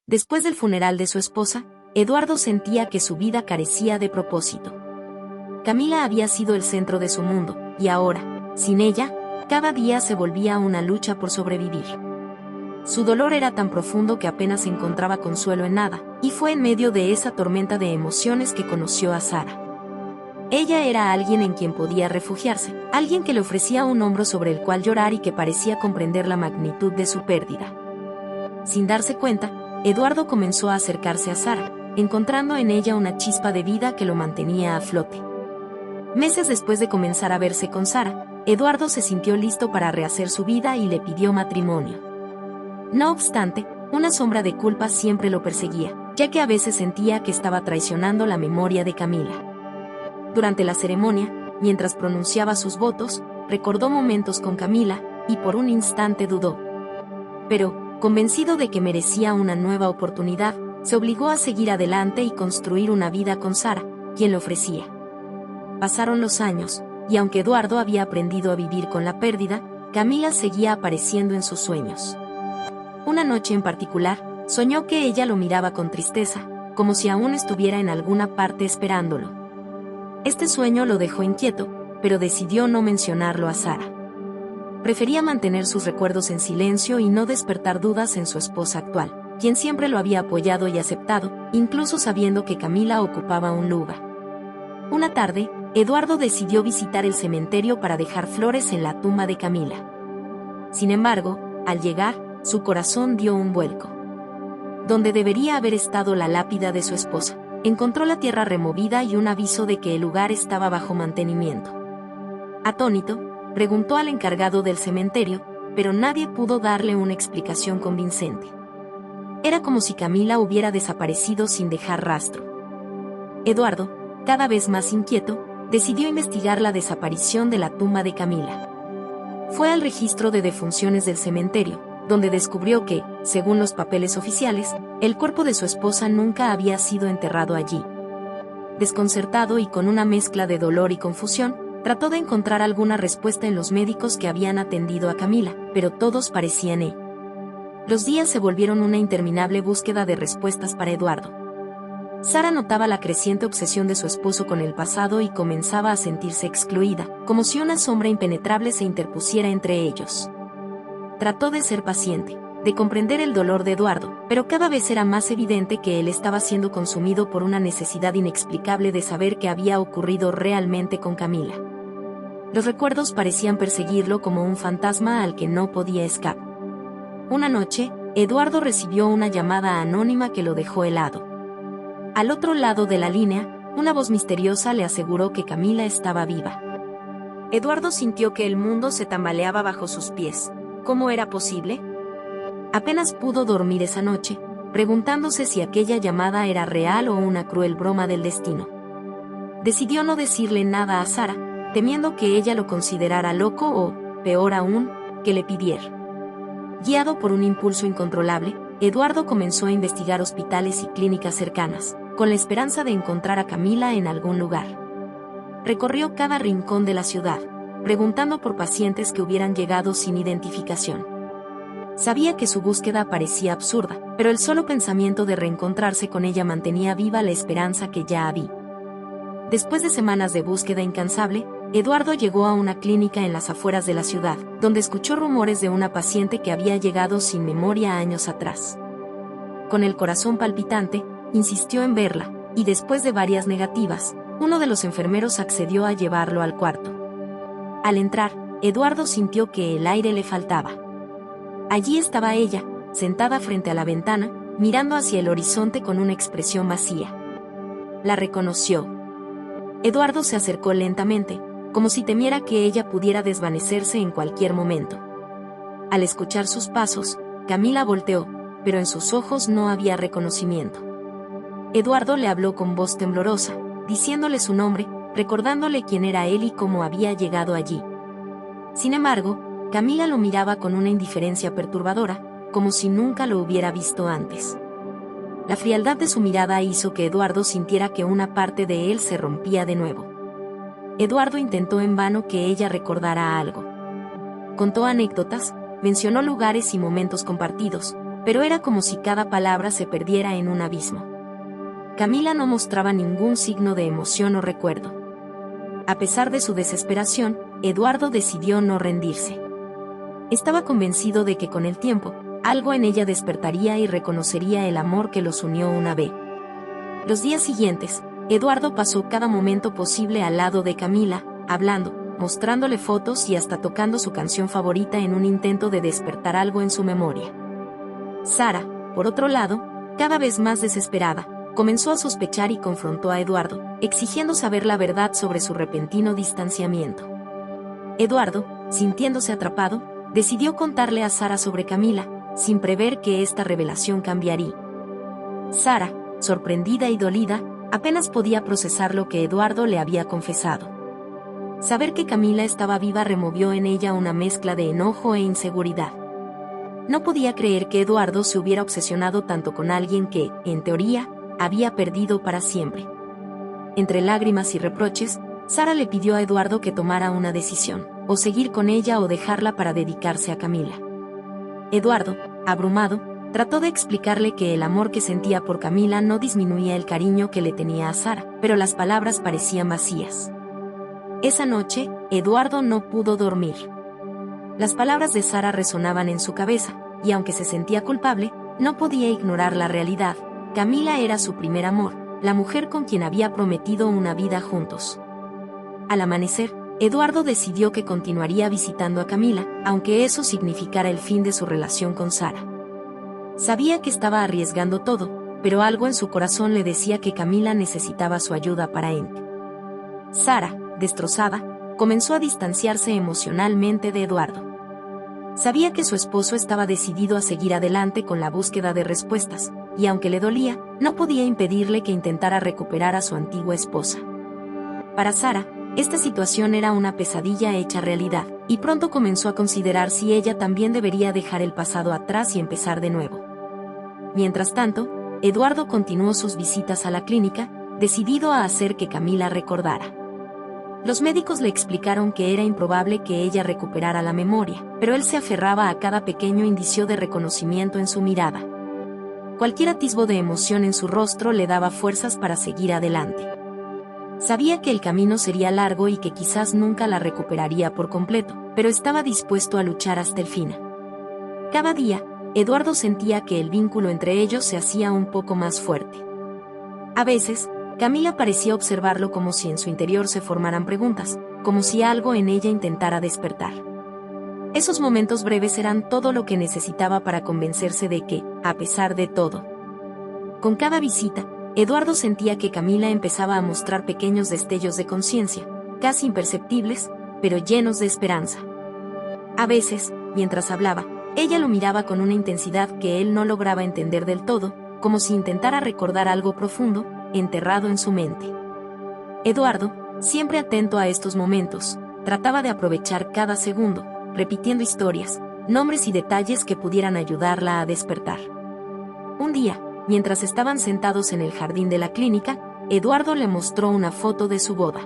Después del funeral de su esposa, Eduardo sentía que su vida carecía de propósito. Camila había sido el centro de su mundo, y ahora, sin ella, cada día se volvía una lucha por sobrevivir. Su dolor era tan profundo que apenas encontraba consuelo en nada, y fue en medio de esa tormenta de emociones que conoció a Sara. Ella era alguien en quien podía refugiarse, alguien que le ofrecía un hombro sobre el cual llorar y que parecía comprender la magnitud de su pérdida. Sin darse cuenta, Eduardo comenzó a acercarse a Sara, encontrando en ella una chispa de vida que lo mantenía a flote. Meses después de comenzar a verse con Sara, Eduardo se sintió listo para rehacer su vida y le pidió matrimonio. No obstante, una sombra de culpa siempre lo perseguía, ya que a veces sentía que estaba traicionando la memoria de Camila. Durante la ceremonia, mientras pronunciaba sus votos, recordó momentos con Camila, y por un instante dudó. Pero, convencido de que merecía una nueva oportunidad, se obligó a seguir adelante y construir una vida con Sara, quien le ofrecía. Pasaron los años, y aunque Eduardo había aprendido a vivir con la pérdida, Camila seguía apareciendo en sus sueños. Una noche en particular, soñó que ella lo miraba con tristeza, como si aún estuviera en alguna parte esperándolo. Este sueño lo dejó inquieto, pero decidió no mencionarlo a Sara. Prefería mantener sus recuerdos en silencio y no despertar dudas en su esposa actual, quien siempre lo había apoyado y aceptado, incluso sabiendo que Camila ocupaba un lugar. Una tarde, Eduardo decidió visitar el cementerio para dejar flores en la tumba de Camila. Sin embargo, al llegar, su corazón dio un vuelco. Donde debería haber estado la lápida de su esposa, encontró la tierra removida y un aviso de que el lugar estaba bajo mantenimiento. Atónito, preguntó al encargado del cementerio, pero nadie pudo darle una explicación convincente. Era como si Camila hubiera desaparecido sin dejar rastro. Eduardo, cada vez más inquieto, decidió investigar la desaparición de la tumba de Camila. Fue al registro de defunciones del cementerio, donde descubrió que, según los papeles oficiales, el cuerpo de su esposa nunca había sido enterrado allí. Desconcertado y con una mezcla de dolor y confusión, trató de encontrar alguna respuesta en los médicos que habían atendido a Camila, pero todos parecían él. Los días se volvieron una interminable búsqueda de respuestas para Eduardo. Sara notaba la creciente obsesión de su esposo con el pasado y comenzaba a sentirse excluida, como si una sombra impenetrable se interpusiera entre ellos. Trató de ser paciente, de comprender el dolor de Eduardo, pero cada vez era más evidente que él estaba siendo consumido por una necesidad inexplicable de saber qué había ocurrido realmente con Camila. Los recuerdos parecían perseguirlo como un fantasma al que no podía escapar. Una noche, Eduardo recibió una llamada anónima que lo dejó helado. Al otro lado de la línea, una voz misteriosa le aseguró que Camila estaba viva. Eduardo sintió que el mundo se tambaleaba bajo sus pies. ¿Cómo era posible? Apenas pudo dormir esa noche, preguntándose si aquella llamada era real o una cruel broma del destino. Decidió no decirle nada a Sara, temiendo que ella lo considerara loco o, peor aún, que le pidiera. Guiado por un impulso incontrolable, Eduardo comenzó a investigar hospitales y clínicas cercanas, con la esperanza de encontrar a Camila en algún lugar. Recorrió cada rincón de la ciudad, preguntando por pacientes que hubieran llegado sin identificación. Sabía que su búsqueda parecía absurda, pero el solo pensamiento de reencontrarse con ella mantenía viva la esperanza que ya había. Después de semanas de búsqueda incansable, Eduardo llegó a una clínica en las afueras de la ciudad, donde escuchó rumores de una paciente que había llegado sin memoria años atrás. Con el corazón palpitante, insistió en verla, y después de varias negativas, uno de los enfermeros accedió a llevarlo al cuarto. Al entrar, Eduardo sintió que el aire le faltaba. Allí estaba ella, sentada frente a la ventana, mirando hacia el horizonte con una expresión vacía. La reconoció. Eduardo se acercó lentamente, como si temiera que ella pudiera desvanecerse en cualquier momento. Al escuchar sus pasos, Camila volteó, pero en sus ojos no había reconocimiento. Eduardo le habló con voz temblorosa, diciéndole su nombre, recordándole quién era él y cómo había llegado allí. Sin embargo, Camila lo miraba con una indiferencia perturbadora, como si nunca lo hubiera visto antes. La frialdad de su mirada hizo que Eduardo sintiera que una parte de él se rompía de nuevo. Eduardo intentó en vano que ella recordara algo. Contó anécdotas, mencionó lugares y momentos compartidos, pero era como si cada palabra se perdiera en un abismo. Camila no mostraba ningún signo de emoción o recuerdo. A pesar de su desesperación, Eduardo decidió no rendirse. Estaba convencido de que con el tiempo, algo en ella despertaría y reconocería el amor que los unió una vez. Los días siguientes, Eduardo pasó cada momento posible al lado de Camila, hablando, mostrándole fotos y hasta tocando su canción favorita en un intento de despertar algo en su memoria. Sara, por otro lado, cada vez más desesperada, comenzó a sospechar y confrontó a Eduardo, exigiendo saber la verdad sobre su repentino distanciamiento. Eduardo, sintiéndose atrapado, decidió contarle a Sara sobre Camila, sin prever que esta revelación cambiaría. Sara, sorprendida y dolida, apenas podía procesar lo que Eduardo le había confesado. Saber que Camila estaba viva removió en ella una mezcla de enojo e inseguridad. No podía creer que Eduardo se hubiera obsesionado tanto con alguien que, en teoría, había perdido para siempre. Entre lágrimas y reproches, Sara le pidió a Eduardo que tomara una decisión, o seguir con ella o dejarla para dedicarse a Camila. Eduardo, abrumado, trató de explicarle que el amor que sentía por Camila no disminuía el cariño que le tenía a Sara, pero las palabras parecían vacías. Esa noche, Eduardo no pudo dormir. Las palabras de Sara resonaban en su cabeza, y aunque se sentía culpable, no podía ignorar la realidad. Camila era su primer amor, la mujer con quien había prometido una vida juntos. Al amanecer, Eduardo decidió que continuaría visitando a Camila, aunque eso significara el fin de su relación con Sara. Sabía que estaba arriesgando todo, pero algo en su corazón le decía que Camila necesitaba su ayuda para él. Sara, destrozada, comenzó a distanciarse emocionalmente de Eduardo. Sabía que su esposo estaba decidido a seguir adelante con la búsqueda de respuestas, y aunque le dolía, no podía impedirle que intentara recuperar a su antigua esposa. Para Sara, esta situación era una pesadilla hecha realidad, y pronto comenzó a considerar si ella también debería dejar el pasado atrás y empezar de nuevo. Mientras tanto, Eduardo continuó sus visitas a la clínica, decidido a hacer que Camila recordara. Los médicos le explicaron que era improbable que ella recuperara la memoria, pero él se aferraba a cada pequeño indicio de reconocimiento en su mirada. Cualquier atisbo de emoción en su rostro le daba fuerzas para seguir adelante. Sabía que el camino sería largo y que quizás nunca la recuperaría por completo, pero estaba dispuesto a luchar hasta el fin. Cada día, Eduardo sentía que el vínculo entre ellos se hacía un poco más fuerte. A veces, Camila parecía observarlo como si en su interior se formaran preguntas, como si algo en ella intentara despertar. Esos momentos breves eran todo lo que necesitaba para convencerse de que, a pesar de todo, con cada visita, Eduardo sentía que Camila empezaba a mostrar pequeños destellos de conciencia, casi imperceptibles, pero llenos de esperanza. A veces, mientras hablaba, ella lo miraba con una intensidad que él no lograba entender del todo, como si intentara recordar algo profundo, enterrado en su mente. Eduardo, siempre atento a estos momentos, trataba de aprovechar cada segundo, repitiendo historias, nombres y detalles que pudieran ayudarla a despertar. Un día, mientras estaban sentados en el jardín de la clínica, Eduardo le mostró una foto de su boda.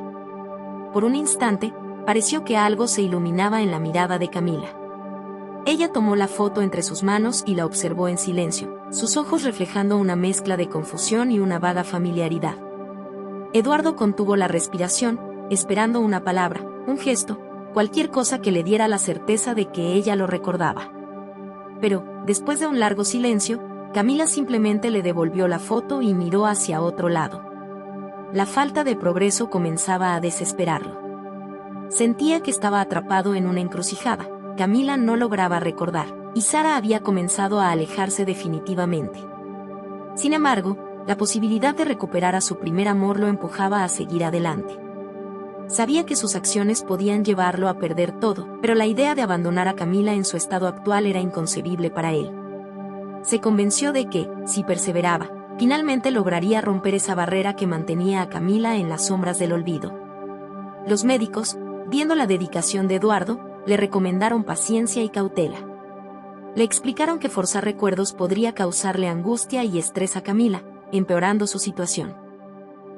Por un instante, pareció que algo se iluminaba en la mirada de Camila. Ella tomó la foto entre sus manos y la observó en silencio, sus ojos reflejando una mezcla de confusión y una vaga familiaridad. Eduardo contuvo la respiración, esperando una palabra, un gesto, cualquier cosa que le diera la certeza de que ella lo recordaba. Pero, después de un largo silencio, Camila simplemente le devolvió la foto y miró hacia otro lado. La falta de progreso comenzaba a desesperarlo. Sentía que estaba atrapado en una encrucijada. Camila no lograba recordar, y Sara había comenzado a alejarse definitivamente. Sin embargo, la posibilidad de recuperar a su primer amor lo empujaba a seguir adelante. Sabía que sus acciones podían llevarlo a perder todo, pero la idea de abandonar a Camila en su estado actual era inconcebible para él. Se convenció de que, si perseveraba, finalmente lograría romper esa barrera que mantenía a Camila en las sombras del olvido. Los médicos, viendo la dedicación de Eduardo, le recomendaron paciencia y cautela. Le explicaron que forzar recuerdos podría causarle angustia y estrés a Camila, empeorando su situación.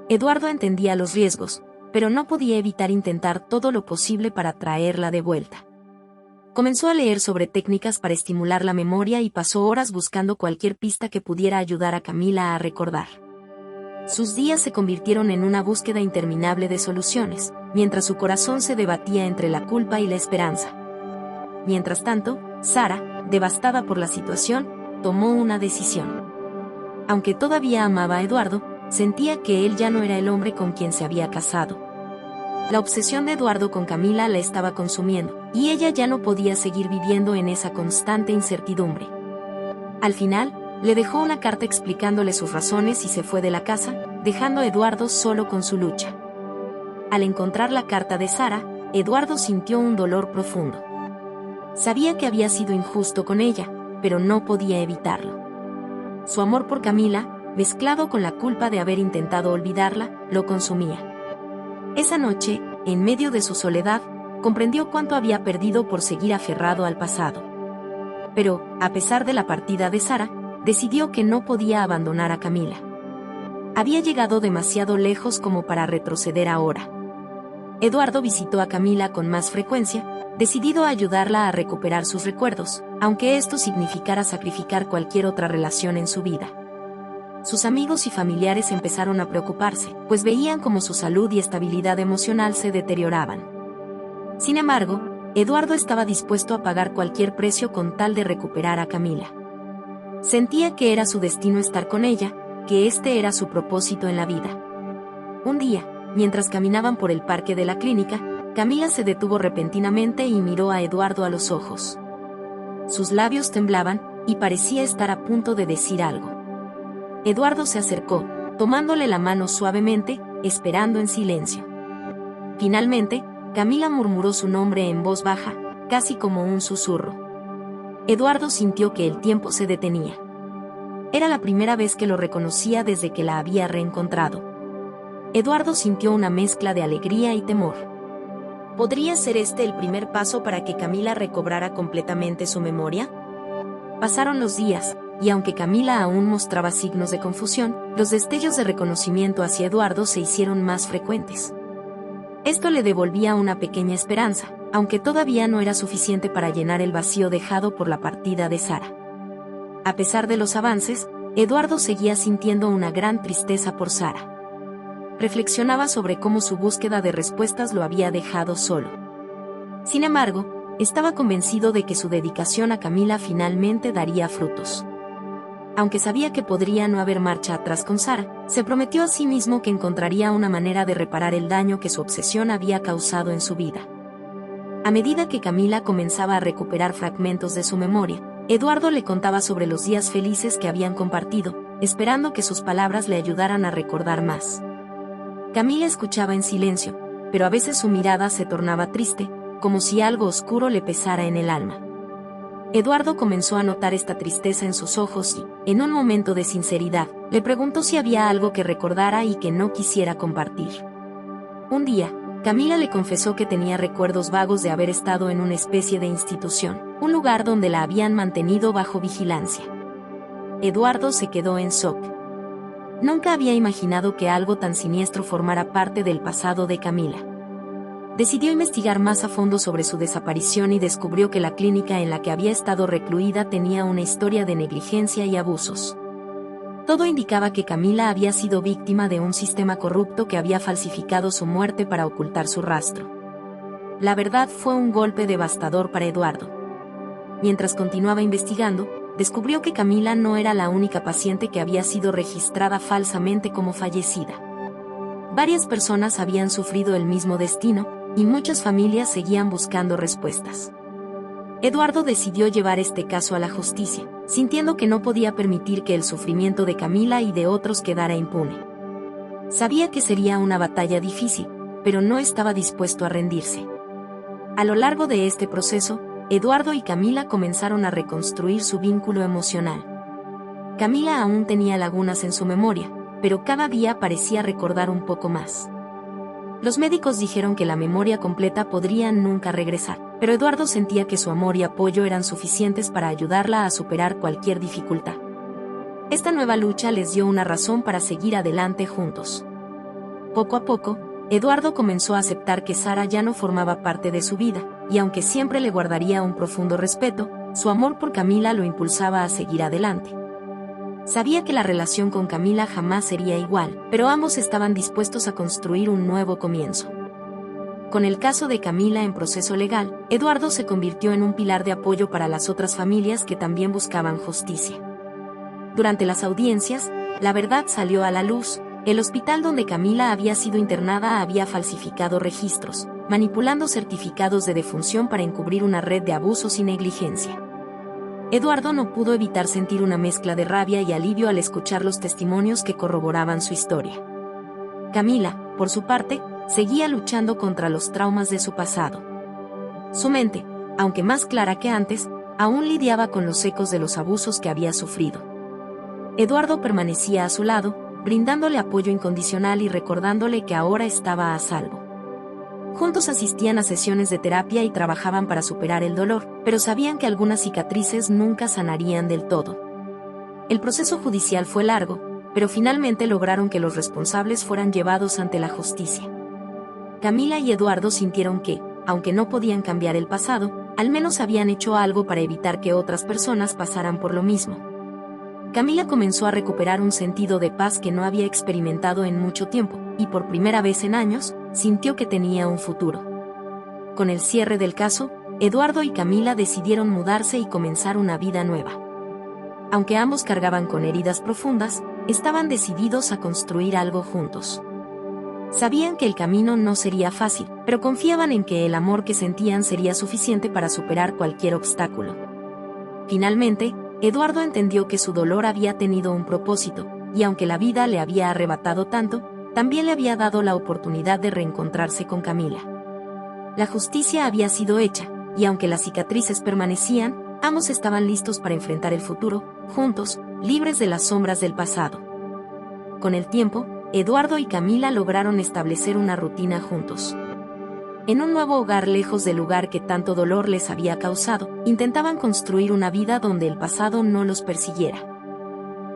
Eduardo entendía los riesgos, pero no podía evitar intentar todo lo posible para traerla de vuelta. Comenzó a leer sobre técnicas para estimular la memoria y pasó horas buscando cualquier pista que pudiera ayudar a Camila a recordar. Sus días se convirtieron en una búsqueda interminable de soluciones, mientras su corazón se debatía entre la culpa y la esperanza. Mientras tanto, Sara, devastada por la situación, tomó una decisión. Aunque todavía amaba a Eduardo, sentía que él ya no era el hombre con quien se había casado. La obsesión de Eduardo con Camila la estaba consumiendo, y ella ya no podía seguir viviendo en esa constante incertidumbre. Al final, le dejó una carta explicándole sus razones y se fue de la casa, dejando a Eduardo solo con su lucha. Al encontrar la carta de Sara, Eduardo sintió un dolor profundo. Sabía que había sido injusto con ella, pero no podía evitarlo. Su amor por Camila, mezclado con la culpa de haber intentado olvidarla, lo consumía. Esa noche, en medio de su soledad, comprendió cuánto había perdido por seguir aferrado al pasado. Pero, a pesar de la partida de Sara, decidió que no podía abandonar a Camila. Había llegado demasiado lejos como para retroceder ahora. Eduardo visitó a Camila con más frecuencia, decidido a ayudarla a recuperar sus recuerdos, aunque esto significara sacrificar cualquier otra relación en su vida. Sus amigos y familiares empezaron a preocuparse, pues veían cómo su salud y estabilidad emocional se deterioraban. Sin embargo, Eduardo estaba dispuesto a pagar cualquier precio con tal de recuperar a Camila. Sentía que era su destino estar con ella, que este era su propósito en la vida. Un día, mientras caminaban por el parque de la clínica, Camila se detuvo repentinamente y miró a Eduardo a los ojos. Sus labios temblaban, y parecía estar a punto de decir algo. Eduardo se acercó, tomándole la mano suavemente, esperando en silencio. Finalmente, Camila murmuró su nombre en voz baja, casi como un susurro. Eduardo sintió que el tiempo se detenía. Era la primera vez que lo reconocía desde que la había reencontrado. Eduardo sintió una mezcla de alegría y temor. ¿Podría ser este el primer paso para que Camila recobrara completamente su memoria? Pasaron los días, y aunque Camila aún mostraba signos de confusión, los destellos de reconocimiento hacia Eduardo se hicieron más frecuentes. Esto le devolvía una pequeña esperanza, aunque todavía no era suficiente para llenar el vacío dejado por la partida de Sara. A pesar de los avances, Eduardo seguía sintiendo una gran tristeza por Sara. Reflexionaba sobre cómo su búsqueda de respuestas lo había dejado solo. Sin embargo, estaba convencido de que su dedicación a Camila finalmente daría frutos. Aunque sabía que podría no haber marcha atrás con Sara, se prometió a sí mismo que encontraría una manera de reparar el daño que su obsesión había causado en su vida. A medida que Camila comenzaba a recuperar fragmentos de su memoria, Eduardo le contaba sobre los días felices que habían compartido, esperando que sus palabras le ayudaran a recordar más. Camila escuchaba en silencio, pero a veces su mirada se tornaba triste, como si algo oscuro le pesara en el alma. Eduardo comenzó a notar esta tristeza en sus ojos y, en un momento de sinceridad, le preguntó si había algo que recordara y que no quisiera compartir. Un día, Camila le confesó que tenía recuerdos vagos de haber estado en una especie de institución, un lugar donde la habían mantenido bajo vigilancia. Eduardo se quedó en shock. Nunca había imaginado que algo tan siniestro formara parte del pasado de Camila. Decidió investigar más a fondo sobre su desaparición y descubrió que la clínica en la que había estado recluida tenía una historia de negligencia y abusos. Todo indicaba que Camila había sido víctima de un sistema corrupto que había falsificado su muerte para ocultar su rastro. La verdad fue un golpe devastador para Eduardo. Mientras continuaba investigando, descubrió que Camila no era la única paciente que había sido registrada falsamente como fallecida. Varias personas habían sufrido el mismo destino, y muchas familias seguían buscando respuestas. Eduardo decidió llevar este caso a la justicia, sintiendo que no podía permitir que el sufrimiento de Camila y de otros quedara impune. Sabía que sería una batalla difícil, pero no estaba dispuesto a rendirse. A lo largo de este proceso, Eduardo y Camila comenzaron a reconstruir su vínculo emocional. Camila aún tenía lagunas en su memoria, pero cada día parecía recordar un poco más. Los médicos dijeron que la memoria completa podría nunca regresar, pero Eduardo sentía que su amor y apoyo eran suficientes para ayudarla a superar cualquier dificultad. Esta nueva lucha les dio una razón para seguir adelante juntos. Poco a poco, Eduardo comenzó a aceptar que Sara ya no formaba parte de su vida, y aunque siempre le guardaría un profundo respeto, su amor por Camila lo impulsaba a seguir adelante. Sabía que la relación con Camila jamás sería igual, pero ambos estaban dispuestos a construir un nuevo comienzo. Con el caso de Camila en proceso legal, Eduardo se convirtió en un pilar de apoyo para las otras familias que también buscaban justicia. Durante las audiencias, la verdad salió a la luz. El hospital donde Camila había sido internada había falsificado registros, manipulando certificados de defunción para encubrir una red de abusos y negligencia. Eduardo no pudo evitar sentir una mezcla de rabia y alivio al escuchar los testimonios que corroboraban su historia. Camila, por su parte, seguía luchando contra los traumas de su pasado. Su mente, aunque más clara que antes, aún lidiaba con los ecos de los abusos que había sufrido. Eduardo permanecía a su lado, brindándole apoyo incondicional y recordándole que ahora estaba a salvo. Juntos asistían a sesiones de terapia y trabajaban para superar el dolor, pero sabían que algunas cicatrices nunca sanarían del todo. El proceso judicial fue largo, pero finalmente lograron que los responsables fueran llevados ante la justicia. Camila y Eduardo sintieron que, aunque no podían cambiar el pasado, al menos habían hecho algo para evitar que otras personas pasaran por lo mismo. Camila comenzó a recuperar un sentido de paz que no había experimentado en mucho tiempo, y por primera vez en años, sintió que tenía un futuro. Con el cierre del caso, Eduardo y Camila decidieron mudarse y comenzar una vida nueva. Aunque ambos cargaban con heridas profundas, estaban decididos a construir algo juntos. Sabían que el camino no sería fácil, pero confiaban en que el amor que sentían sería suficiente para superar cualquier obstáculo. Finalmente, Eduardo entendió que su dolor había tenido un propósito, y aunque la vida le había arrebatado tanto, también le había dado la oportunidad de reencontrarse con Camila. La justicia había sido hecha, y aunque las cicatrices permanecían, ambos estaban listos para enfrentar el futuro, juntos, libres de las sombras del pasado. Con el tiempo, Eduardo y Camila lograron establecer una rutina juntos. En un nuevo hogar lejos del lugar que tanto dolor les había causado, intentaban construir una vida donde el pasado no los persiguiera.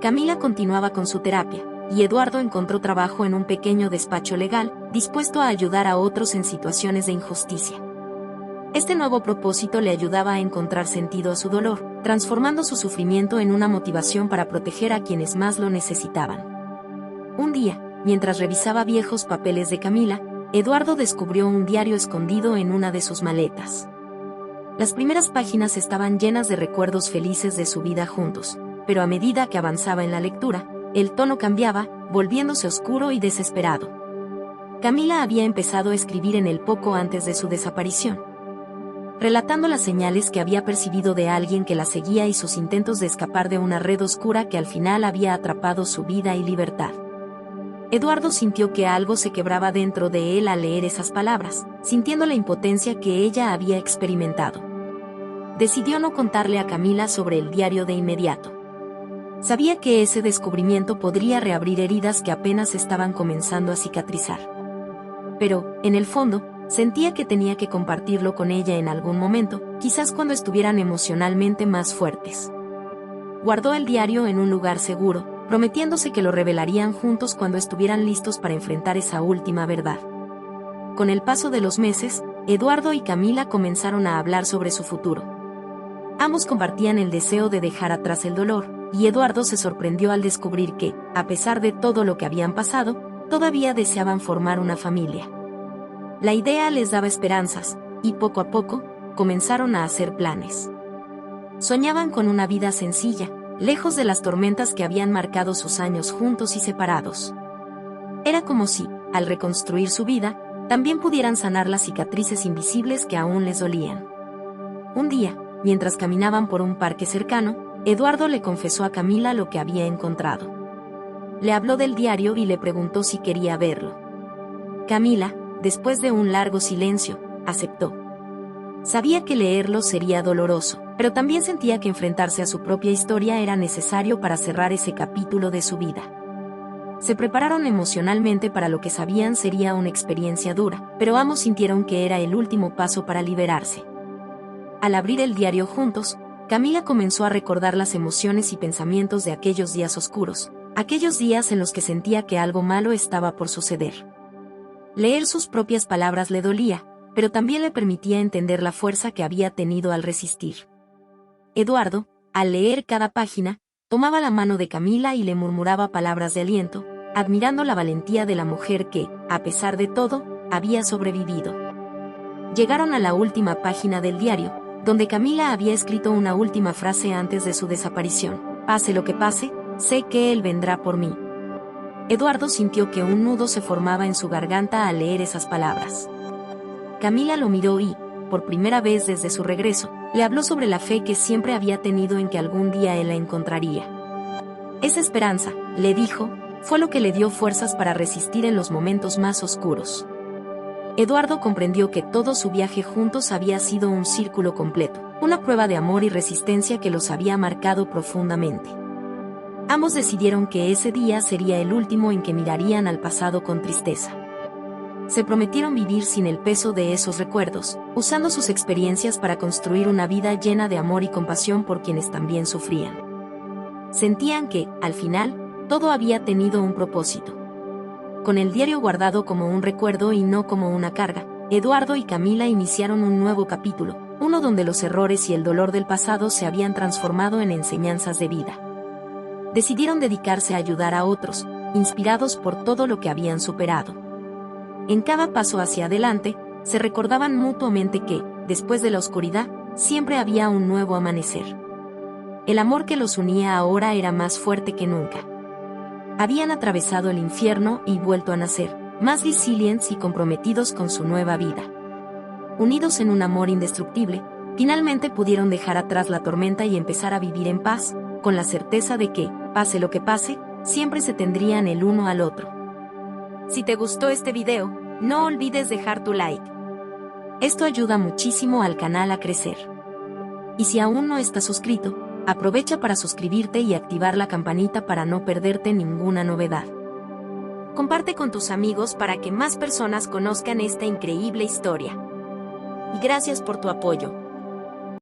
Camila continuaba con su terapia, y Eduardo encontró trabajo en un pequeño despacho legal, dispuesto a ayudar a otros en situaciones de injusticia. Este nuevo propósito le ayudaba a encontrar sentido a su dolor, transformando su sufrimiento en una motivación para proteger a quienes más lo necesitaban. Un día, mientras revisaba viejos papeles de Camila, Eduardo descubrió un diario escondido en una de sus maletas. Las primeras páginas estaban llenas de recuerdos felices de su vida juntos, pero a medida que avanzaba en la lectura, el tono cambiaba, volviéndose oscuro y desesperado. Camila había empezado a escribir en él poco antes de su desaparición, relatando las señales que había percibido de alguien que la seguía y sus intentos de escapar de una red oscura que al final había atrapado su vida y libertad. Eduardo sintió que algo se quebraba dentro de él al leer esas palabras, sintiendo la impotencia que ella había experimentado. Decidió no contarle a Camila sobre el diario de inmediato. Sabía que ese descubrimiento podría reabrir heridas que apenas estaban comenzando a cicatrizar. Pero, en el fondo, sentía que tenía que compartirlo con ella en algún momento, quizás cuando estuvieran emocionalmente más fuertes. Guardó el diario en un lugar seguro, prometiéndose que lo revelarían juntos cuando estuvieran listos para enfrentar esa última verdad. Con el paso de los meses, Eduardo y Camila comenzaron a hablar sobre su futuro. Ambos compartían el deseo de dejar atrás el dolor, y Eduardo se sorprendió al descubrir que, a pesar de todo lo que habían pasado, todavía deseaban formar una familia. La idea les daba esperanzas, y poco a poco, comenzaron a hacer planes. Soñaban con una vida sencilla, lejos de las tormentas que habían marcado sus años juntos y separados. Era como si, al reconstruir su vida, también pudieran sanar las cicatrices invisibles que aún les dolían. Un día, mientras caminaban por un parque cercano, Eduardo le confesó a Camila lo que había encontrado. Le habló del diario y le preguntó si quería verlo. Camila, después de un largo silencio, aceptó. Sabía que leerlo sería doloroso, pero también sentía que enfrentarse a su propia historia era necesario para cerrar ese capítulo de su vida. Se prepararon emocionalmente para lo que sabían sería una experiencia dura, pero ambos sintieron que era el último paso para liberarse. Al abrir el diario juntos, Camila comenzó a recordar las emociones y pensamientos de aquellos días oscuros, aquellos días en los que sentía que algo malo estaba por suceder. Leer sus propias palabras le dolía, pero también le permitía entender la fuerza que había tenido al resistir. Eduardo, al leer cada página, tomaba la mano de Camila y le murmuraba palabras de aliento, admirando la valentía de la mujer que, a pesar de todo, había sobrevivido. Llegaron a la última página del diario, donde Camila había escrito una última frase antes de su desaparición: pase lo que pase, sé que él vendrá por mí. Eduardo sintió que un nudo se formaba en su garganta al leer esas palabras. Camila lo miró y, por primera vez desde su regreso, le habló sobre la fe que siempre había tenido en que algún día él la encontraría. Esa esperanza, le dijo, fue lo que le dio fuerzas para resistir en los momentos más oscuros. Eduardo comprendió que todo su viaje juntos había sido un círculo completo, una prueba de amor y resistencia que los había marcado profundamente. Ambos decidieron que ese día sería el último en que mirarían al pasado con tristeza. Se prometieron vivir sin el peso de esos recuerdos, usando sus experiencias para construir una vida llena de amor y compasión por quienes también sufrían. Sentían que, al final, todo había tenido un propósito. Con el diario guardado como un recuerdo y no como una carga, Eduardo y Camila iniciaron un nuevo capítulo, uno donde los errores y el dolor del pasado se habían transformado en enseñanzas de vida. Decidieron dedicarse a ayudar a otros, inspirados por todo lo que habían superado. En cada paso hacia adelante, se recordaban mutuamente que, después de la oscuridad, siempre había un nuevo amanecer. El amor que los unía ahora era más fuerte que nunca. Habían atravesado el infierno y vuelto a nacer, más resilientes y comprometidos con su nueva vida. Unidos en un amor indestructible, finalmente pudieron dejar atrás la tormenta y empezar a vivir en paz, con la certeza de que, pase lo que pase, siempre se tendrían el uno al otro. Si te gustó este video, no olvides dejar tu like. Esto ayuda muchísimo al canal a crecer. Y si aún no estás suscrito, aprovecha para suscribirte y activar la campanita para no perderte ninguna novedad. Comparte con tus amigos para que más personas conozcan esta increíble historia. Y gracias por tu apoyo.